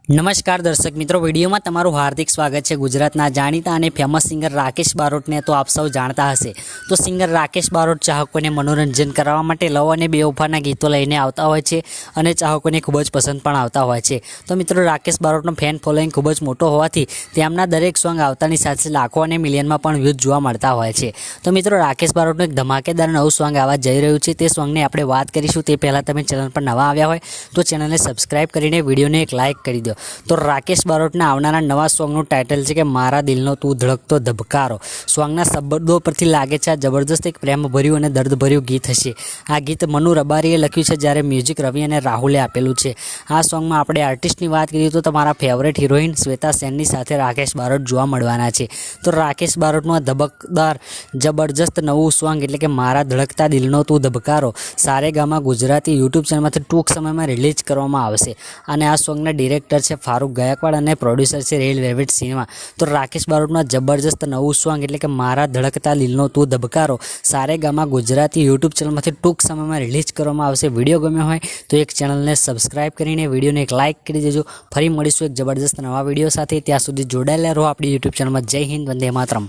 નમસ્કાર દર્શક મિત્રો, વિડીયોમાં તમારું હાર્દિક સ્વાગત છે। ગુજરાતના જાણીતા અને ફેમસ સિંગર રાકેશ બારોટને તો આપ સૌ જાણતા હશે। તો સિંગર રાકેશ બારોટ ચાહકોને મનોરંજન કરવા માટે લવ અને બેવફાના ગીતો લઈને આવતા હોય છે અને ચાહકોને ખૂબ જ પસંદ પણ આવતા હોય છે। તો મિત્રો, રાકેશ બારોટનો ફેન ફોલોઈંગ ખૂબ જ મોટો હોવાથી તેમના દરેક સોંગ આવતાની સાથે લાખો અને મિલિયનમાં પણ વ્યૂઝ જોવા મળતા હોય છે। તો મિત્રો, રાકેશ બારોટનું એક ધમાકેદાર નવું સોંગ આવવા જઈ રહ્યું છે। તે સોંગની આપણે વાત કરીશું તે પહેલાં તમે ચેનલ પર નવા આવ્યા હોય તો ચેનલને સબસ્ક્રાઈબ કરીને વિડીયોને એક લાઇક કરી દો। તો રાકેશ બારોટના આવનારા નવા સોંગનું ટાઇટલ છે કે મારા દિલનો તું ધડકતો ધબકારો। સોંગના શબ્દો પરથી લાગે છે આ જબરદસ્ત એક પ્રેમભર્યું અને દર્દભર્યું ગીત હશે। આ ગીત મનુ રબારીએ લખ્યું છે જ્યારે મ્યુઝિક રવિ અને રાહુલે આપેલું છે। આ સોંગમાં આપણે આર્ટિસ્ટની વાત કરીએ તો તમારા ફેવરેટ હિરોઈન શ્વેતા સેનની સાથે રાકેશ બારોટ જોવા મળવાના છે। તો રાકેશ બારોટનું આ ધબકદાર જબરજસ્ત નવું સોંગ એટલે કે મારા ધડકતા દિલનો તું ધબકારો સારેગામા ગુજરાતી યુટ્યુબ ચેનલમાંથી ટૂંક સમયમાં રિલીઝ કરવામાં આવશે। અને આ સોંગના ડિરેક્ટર છે ફારૂક ગાયકવાડ અને પ્રોડ્યુસર છે રેલ વેલ્વેટ સિનેમા। તો રાકેશ બારોટનું જબરજસ્ત નવું સોંગ એટલે કે મારા ધડકતા દિલનો તું ધબકારો સારેગામા ગુજરાતી યુટ્યુબ ચેનલમાંથી ટૂંક સમયમાં રિલીઝ કરવામાં આવશે। વિડીયો ગમ્યો હોય તો એક ચેનલને સબસ્ક્રાઇબ કરીને વિડીયોને એક લાઇક કરી દેજો। ફરી મળીશું એક જબરજસ્ત નવા વિડીયો સાથે। ત્યાં સુધી જોડાયેલા રહો આપણી યુટ્યુબ ચેનલમાં। જય હિન્દ, વંદે માતરમ।